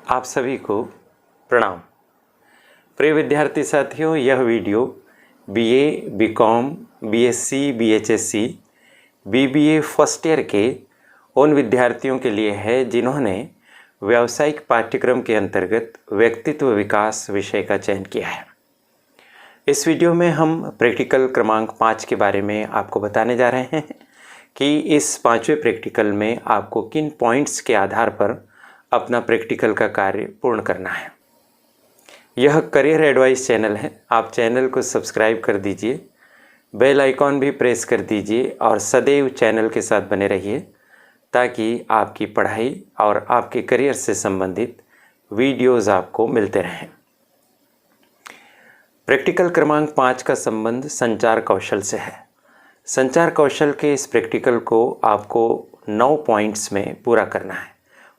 आप सभी को प्रणाम। प्रिय विद्यार्थी साथियों, यह वीडियो बीए, बीकॉम, बीएससी, बीएचएससी, बीबीए फर्स्ट ईयर के उन विद्यार्थियों के लिए है जिन्होंने व्यावसायिक पाठ्यक्रम के अंतर्गत व्यक्तित्व विकास विषय का चयन किया है। इस वीडियो में हम प्रैक्टिकल क्रमांक 5 के बारे में आपको बताने जा रहे हैं कि इस 5वें प्रैक्टिकल में आपको किन पॉइंट्स के आधार पर अपना प्रैक्टिकल का कार्य पूर्ण करना है। यह करियर एडवाइस चैनल है। आप चैनल को सब्सक्राइब कर दीजिए, बेल आइकॉन भी प्रेस कर दीजिए और सदैव चैनल के साथ बने रहिए ताकि आपकी पढ़ाई और आपके करियर से संबंधित वीडियोज़ आपको मिलते रहें। प्रैक्टिकल क्रमांक 5 का संबंध संचार कौशल से है। संचार कौशल के इस प्रैक्टिकल को आपको 9 पॉइंट्स में पूरा करना है।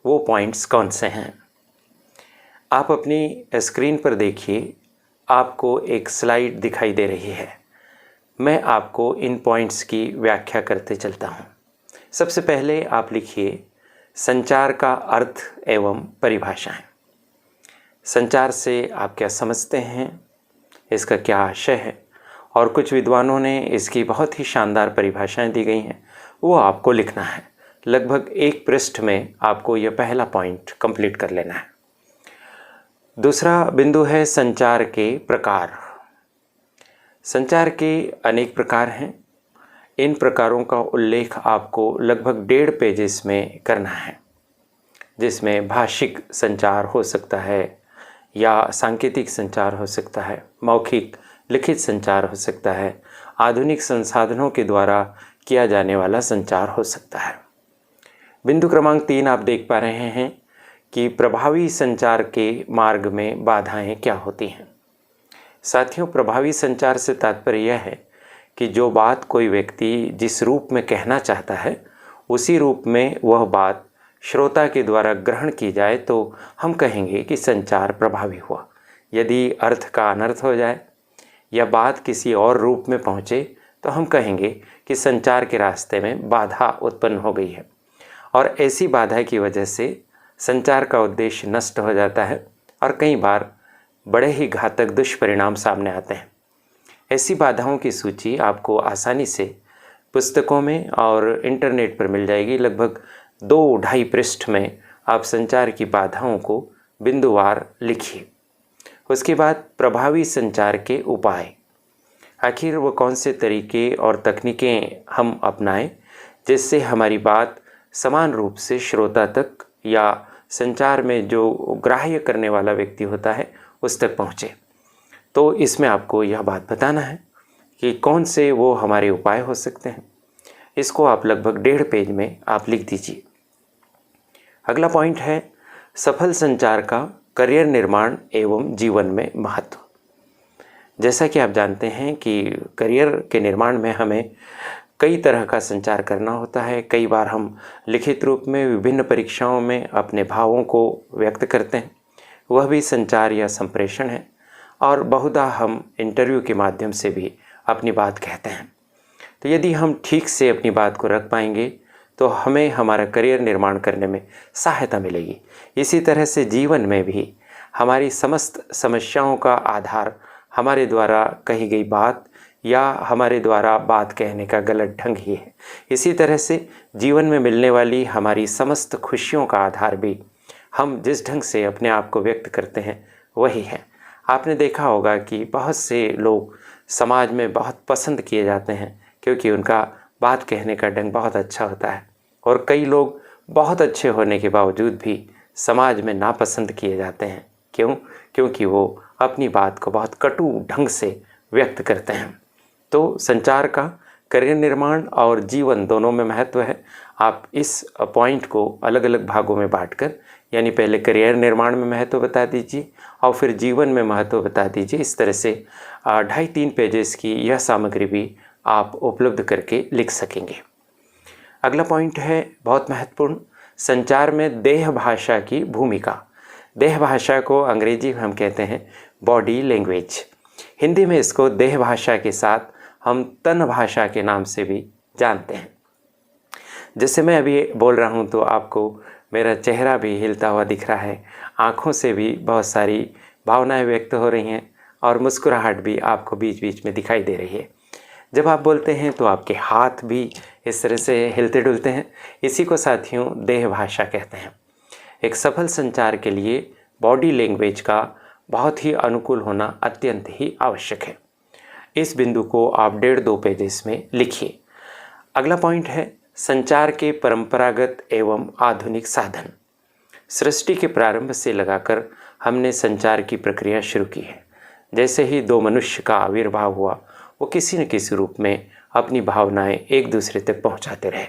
वो पॉइंट्स कौन से हैं? आप अपनी स्क्रीन पर देखिए, आपको एक स्लाइड दिखाई दे रही है। मैं आपको इन पॉइंट्स की व्याख्या करते चलता हूँ। सबसे पहले आप लिखिए संचार का अर्थ एवं परिभाषाएं। संचार से आप क्या समझते हैं, इसका क्या आशय है, और कुछ विद्वानों ने इसकी बहुत ही शानदार परिभाषाएं दी गई हैं, वो आपको लिखना है। लगभग 1 पृष्ठ में आपको यह पहला पॉइंट कंप्लीट कर लेना है। दूसरा बिंदु है संचार के प्रकार। संचार के अनेक प्रकार हैं। इन प्रकारों का उल्लेख आपको लगभग 1.5 पेजेस में करना है, जिसमें भाषिक संचार हो सकता है या सांकेतिक संचार हो सकता है, मौखिक लिखित संचार हो सकता है, आधुनिक संसाधनों के द्वारा किया जाने वाला संचार हो सकता है। बिंदु क्रमांक 3 आप देख पा रहे हैं कि प्रभावी संचार के मार्ग में बाधाएं क्या होती हैं। साथियों, प्रभावी संचार से तात्पर्य यह है कि जो बात कोई व्यक्ति जिस रूप में कहना चाहता है उसी रूप में वह बात श्रोता के द्वारा ग्रहण की जाए तो हम कहेंगे कि संचार प्रभावी हुआ। यदि अर्थ का अनर्थ हो जाए या बात किसी और रूप में पहुँचे तो हम कहेंगे कि संचार के रास्ते में बाधा उत्पन्न हो गई है, और ऐसी बाधा की वजह से संचार का उद्देश्य नष्ट हो जाता है और कई बार बड़े ही घातक दुष्परिणाम सामने आते हैं। ऐसी बाधाओं की सूची आपको आसानी से पुस्तकों में और इंटरनेट पर मिल जाएगी। लगभग 2-2.5 पृष्ठ में आप संचार की बाधाओं को बिंदुवार लिखिए। उसके बाद प्रभावी संचार के उपाय। आखिर वो कौन से तरीके और तकनीकें हम अपनाएं जिससे हमारी बात समान रूप से श्रोता तक या संचार में जो ग्राह्य करने वाला व्यक्ति होता है उस तक पहुँचे। तो इसमें आपको यह बात बताना है कि कौन से वो हमारे उपाय हो सकते हैं। इसको आप लगभग 1.5 पेज में आप लिख दीजिए। अगला पॉइंट है सफल संचार का करियर निर्माण एवं जीवन में महत्व। जैसा कि आप जानते हैं कि करियर के निर्माण में हमें कई तरह का संचार करना होता है। कई बार हम लिखित रूप में विभिन्न परीक्षाओं में अपने भावों को व्यक्त करते हैं, वह भी संचार या संप्रेषण है, और बहुधा हम इंटरव्यू के माध्यम से भी अपनी बात कहते हैं। तो यदि हम ठीक से अपनी बात को रख पाएंगे तो हमें हमारा करियर निर्माण करने में सहायता मिलेगी। इसी तरह से जीवन में भी हमारी समस्त समस्याओं का आधार हमारे द्वारा कही गई बात या हमारे द्वारा बात कहने का गलत ढंग ही है। इसी तरह से जीवन में मिलने वाली हमारी समस्त खुशियों का आधार भी हम जिस ढंग से अपने आप को व्यक्त करते हैं वही है। आपने देखा होगा कि बहुत से लोग समाज में बहुत पसंद किए जाते हैं क्योंकि उनका बात कहने का ढंग बहुत अच्छा होता है, और कई लोग बहुत अच्छे होने के बावजूद भी समाज में नापसंद किए जाते हैं। क्यों? क्योंकि वो अपनी बात को बहुत कटु ढंग से व्यक्त करते हैं। तो संचार का करियर निर्माण और जीवन दोनों में महत्व है। आप इस पॉइंट को अलग अलग भागों में बांटकर, यानी पहले करियर निर्माण में महत्व बता दीजिए और फिर जीवन में महत्व बता दीजिए। इस तरह से 2.5-3 पेजेस की यह सामग्री भी आप उपलब्ध करके लिख सकेंगे। अगला पॉइंट है बहुत महत्वपूर्ण, संचार में देह भाषा की भूमिका। देह भाषा को अंग्रेजी में हम कहते हैं बॉडी लैंग्वेज। हिंदी में इसको देह भाषा के साथ हम तन भाषा के नाम से भी जानते हैं। जैसे मैं अभी बोल रहा हूँ तो आपको मेरा चेहरा भी हिलता हुआ दिख रहा है, आँखों से भी बहुत सारी भावनाएं व्यक्त हो रही हैं और मुस्कुराहट भी आपको बीच बीच में दिखाई दे रही है। जब आप बोलते हैं तो आपके हाथ भी इस तरह से हिलते डुलते हैं। इसी को साथियों देह भाषा कहते हैं। एक सफल संचार के लिए बॉडी लैंग्वेज का बहुत ही अनुकूल होना अत्यंत ही आवश्यक है। इस बिंदु को आप 1.5-2 पेजेस में लिखिए। अगला पॉइंट है संचार के परंपरागत एवं आधुनिक साधन। सृष्टि के प्रारंभ से लगाकर हमने संचार की प्रक्रिया शुरू की है। जैसे ही दो मनुष्य का आविर्भाव हुआ, वो किसी न किसी रूप में अपनी भावनाएं एक दूसरे तक पहुंचाते रहे।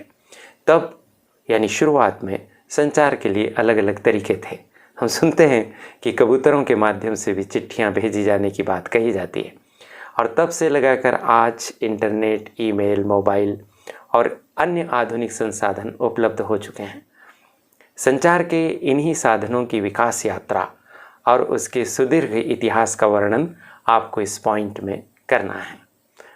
तब यानी शुरुआत में संचार के लिए अलग अलग तरीके थे। हम सुनते हैं कि कबूतरों के माध्यम से भी चिट्ठियां भेजी जाने की बात कही जाती है, और तब से लगाकर आज इंटरनेट, ईमेल, मोबाइल और अन्य आधुनिक संसाधन उपलब्ध हो चुके हैं। संचार के इन्हीं साधनों की विकास यात्रा और उसके सुदीर्घ इतिहास का वर्णन आपको इस पॉइंट में करना है।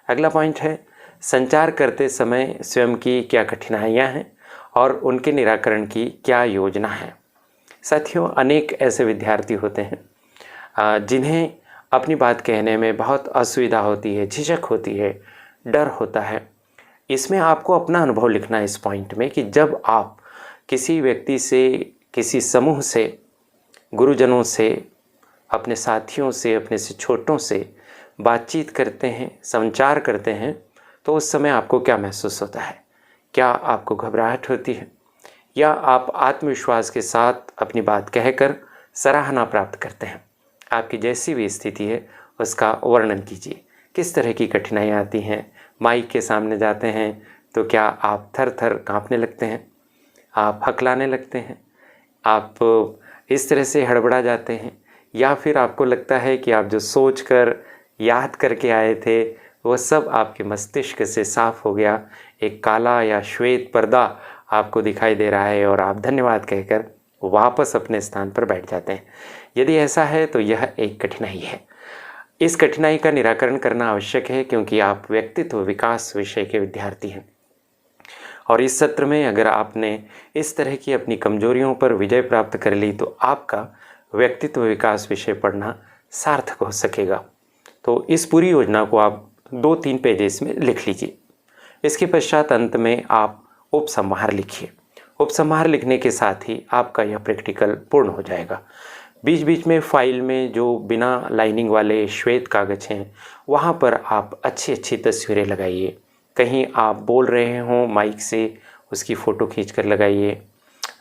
अगला पॉइंट है संचार करते समय स्वयं की क्या कठिनाइयाँ हैं और उनके निराकरण की क्या योजना है। साथियों, अनेक ऐसे विद्यार्थी होते हैं जिन्हें अपनी बात कहने में बहुत असुविधा होती है, झिझक होती है, डर होता है। इसमें आपको अपना अनुभव लिखना है इस पॉइंट में कि जब आप किसी व्यक्ति से, किसी समूह से, गुरुजनों से, अपने साथियों से, अपने से छोटों से बातचीत करते हैं, संचार करते हैं, तो उस समय आपको क्या महसूस होता है? क्या आपको घबराहट होती है या आप आत्मविश्वास के साथ अपनी बात कहकर सराहना प्राप्त करते हैं? आपकी जैसी भी स्थिति है उसका वर्णन कीजिए। किस तरह की कठिनाइयाँ आती हैं? माइक के सामने जाते हैं तो क्या आप थर थर काँपने लगते हैं? आप हकलाने लगते हैं? आप इस तरह से हड़बड़ा जाते हैं? या फिर आपको लगता है कि आप जो सोच कर याद करके आए थे वो सब आपके मस्तिष्क से साफ हो गया, एक काला या श्वेत पर्दा आपको दिखाई दे रहा है और आप धन्यवाद कहकर वापस अपने स्थान पर बैठ जाते हैं? यदि ऐसा है तो यह एक कठिनाई है। इस कठिनाई का निराकरण करना आवश्यक है क्योंकि आप व्यक्तित्व विकास विषय के विद्यार्थी हैं। और इस सत्र में अगर आपने इस तरह की अपनी कमजोरियों पर विजय प्राप्त कर ली तो आपका व्यक्तित्व विकास विषय पढ़ना सार्थक हो सकेगा। तो इस पूरी योजना को आप 2-3 पेजेस में लिख लीजिए। इसके पश्चात अंत में आप उपसंहार लिखिए। उपसंहार लिखने के साथ ही आपका यह प्रैक्टिकल पूर्ण हो जाएगा। बीच बीच में फाइल में जो बिना लाइनिंग वाले श्वेत कागज हैं वहाँ पर आप अच्छी अच्छी तस्वीरें लगाइए। कहीं आप बोल रहे हों माइक से, उसकी फ़ोटो खींच कर लगाइए।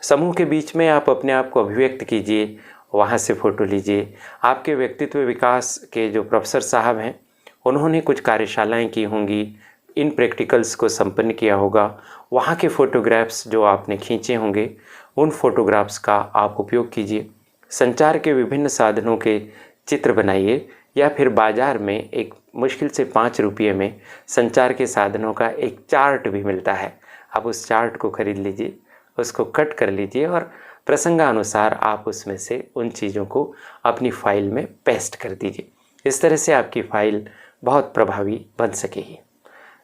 समूह के बीच में आप अपने आप को अभिव्यक्त कीजिए, वहाँ से फ़ोटो लीजिए। आपके व्यक्तित्व विकास के जो प्रोफेसर साहब हैं उन्होंने कुछ कार्यशालाएं की होंगी, इन प्रैक्टिकल्स को संपन्न किया होगा। वहाँ के फ़ोटोग्राफ्स जो आपने खींचे होंगे उन फोटोग्राफ्स का आप उपयोग कीजिए। संचार के विभिन्न साधनों के चित्र बनाइए या फिर बाज़ार में एक मुश्किल से 5 रुपये में संचार के साधनों का एक चार्ट भी मिलता है। आप उस चार्ट को खरीद लीजिए, उसको कट कर लीजिए और प्रसंगानुसार आप उसमें से उन चीज़ों को अपनी फाइल में पेस्ट कर दीजिए। इस तरह से आपकी फाइल बहुत प्रभावी बन सकेगी।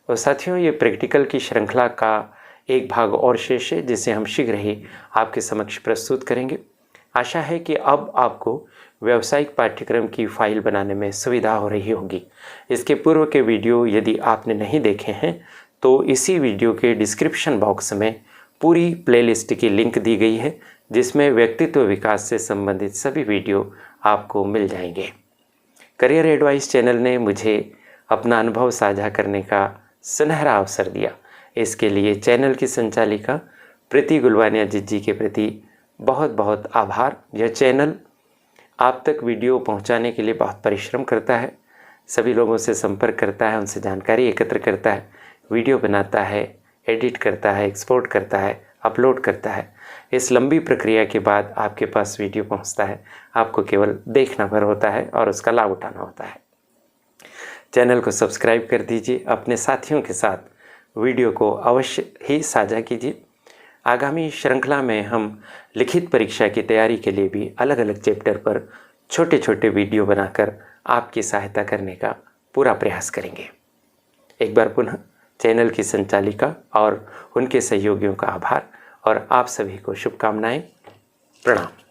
तो साथियों, ये प्रैक्टिकल की श्रृंखला का एक भाग और शेष है जिसे हम शीघ्र ही आपके समक्ष प्रस्तुत करेंगे। आशा है कि अब आपको व्यावसायिक पाठ्यक्रम की फाइल बनाने में सुविधा हो रही होगी। इसके पूर्व के वीडियो यदि आपने नहीं देखे हैं तो इसी वीडियो के डिस्क्रिप्शन बॉक्स में पूरी प्लेलिस्ट की लिंक दी गई है जिसमें व्यक्तित्व विकास से संबंधित सभी वीडियो आपको मिल जाएंगे। करियर एडवाइस चैनल ने मुझे अपना अनुभव साझा करने का सुनहरा अवसर दिया। इसके लिए चैनल की संचालिका प्रीति गुलवानिया जी के प्रति बहुत बहुत आभार। यह चैनल आप तक वीडियो पहुंचाने के लिए बहुत परिश्रम करता है, सभी लोगों से संपर्क करता है, उनसे जानकारी एकत्र करता है, वीडियो बनाता है, एडिट करता है, एक्सपोर्ट करता है, अपलोड करता है। इस लंबी प्रक्रिया के बाद आपके पास वीडियो पहुंचता है। आपको केवल देखना भर होता है और उसका लाभ उठाना होता है। चैनल को सब्सक्राइब कर दीजिए, अपने साथियों के साथ वीडियो को अवश्य ही साझा कीजिए। आगामी श्रृंखला में हम लिखित परीक्षा की तैयारी के लिए भी अलग अलग चैप्टर पर छोटे छोटे वीडियो बनाकर आपकी सहायता करने का पूरा प्रयास करेंगे। एक बार पुनः चैनल की संचालिका और उनके सहयोगियों का आभार और आप सभी को शुभकामनाएं। प्रणाम।